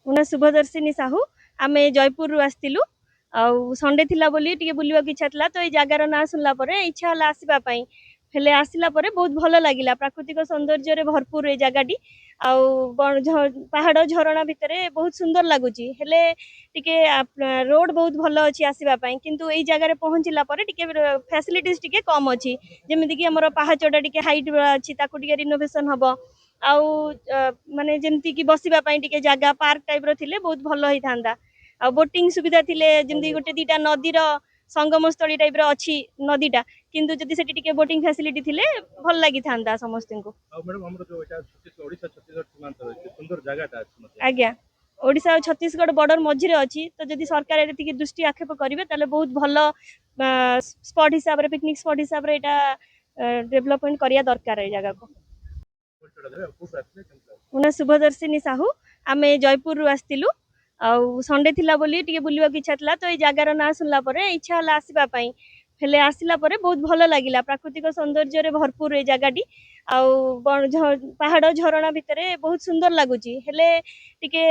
ମୋ ନାଁ ଶୁଭଦର୍ଶିନୀ ସାହୁ। ଆମେ ଜୟପୁରରୁ ଆସିଥିଲୁ। ଆଉ ସଣ୍ଡେ ଥିଲା ବୋଲି ଟିକେ ବୁଲିବାକୁ ଇଚ୍ଛା ଥିଲା, ତ ଏଇ ଜାଗାର ନାଁ ଶୁଣିଲା ପରେ ଇଚ୍ଛା ହେଲା ଆସିବା ପାଇଁ। ହେଲେ ଆସିଲା ପରେ ବହୁତ ଭଲ ଲାଗିଲା, ପ୍ରାକୃତିକ ସୌନ୍ଦର୍ଯ୍ୟରେ ଭରପୁର ଏଇ ଜାଗାଟି। ଆଉ ପାହାଡ଼ ଝରଣା ଭିତରେ ବହୁତ ସୁନ୍ଦର ଲାଗୁଛି। ହେଲେ ଟିକେ ରୋଡ ବହୁତ ଭଲ ଅଛି ଆସିବା ପାଇଁ, କିନ୍ତୁ ଏଇ ଜାଗାରେ ପହଞ୍ଚିଲା ପରେ ଟିକେ ଫ୍ୟାସିଲିଟିସ୍ ଟିକେ କମ୍ ଅଛି। ଯେମିତିକି ଆମର ପାହାଚଟା ଟିକେ ହାଇଟ୍ ଅଛି, ତାକୁ ଟିକେ ରିନୋଭେସନ୍ ହବ। ଆଉ ମାନେ ଯେମିତିକି ବସିବା ପାଇଁ ଟିକେ ଜାଗା ପାର୍କ ଟାଇପ୍ର ଥିଲେ ବହୁତ ଭଲ ହେଇଥାନ୍ତା। ଆଉ ବୋଟିଂ ସୁବିଧା ଥିଲେ, ଯେମିତି ଗୋଟେ ଦିଟା ନଦୀର ସଙ୍ଗମସ୍ଥଳୀ ଟାଇପ୍ର ଅଛି ନଦୀଟା, କିନ୍ତୁ ଯଦି ସେଠି ଟିକେ ବୋଟିଂ ଫ୍ୟାସିଲିଟି ଥିଲେ ଭଲ ଲାଗିଥାନ୍ତା ସମସ୍ତଙ୍କୁ। ଆଜ୍ଞା, ଓଡ଼ିଶା ଆଉ ଛତିଶଗଡ଼ ବର୍ଡର ମଝିରେ ଅଛି, ତ ଯଦି ସରକାର ଏତିକି ଦୃଷ୍ଟି ଆକ୍ଷେପ କରିବେ ତାହେଲେ ବହୁତ ଭଲ ସ୍ପଟ୍ ହିସାବରେ, ପିକନିକ୍ ସ୍ପଟ୍ ହିସାବରେ ଏଇଟା ଡେଭଲପମେଣ୍ଟ କରିବା ଦରକାର ଏଇ ଜାଗାକୁ। ମୋ ନାଁ ଶୁଭଦର୍ଶିନୀ ସାହୁ। ଆମେ ଜୟପୁରରୁ ଆସିଥିଲୁ। ଆଉ ସଣ୍ଡେ ଥିଲା ବୋଲି ଟିକେ ବୁଲିବାକୁ ଇଚ୍ଛା ଥିଲା, ତ ଏଇ ଜାଗାର ନାଁ ଶୁଣିଲା ପରେ ଇଚ୍ଛା ହେଲା ଆସିବା ପାଇଁ। ହେଲେ ଆସିଲା ପରେ ବହୁତ ଭଲ ଲାଗିଲା, ପ୍ରାକୃତିକ ସୌନ୍ଦର୍ଯ୍ୟରେ ଭରପୁର ଏଇ ଜାଗାଟି। ଆଉ ପାହାଡ଼ ଝରଣା ଭିତରେ ବହୁତ ସୁନ୍ଦର ଲାଗୁଛି। ହେଲେ ଟିକେ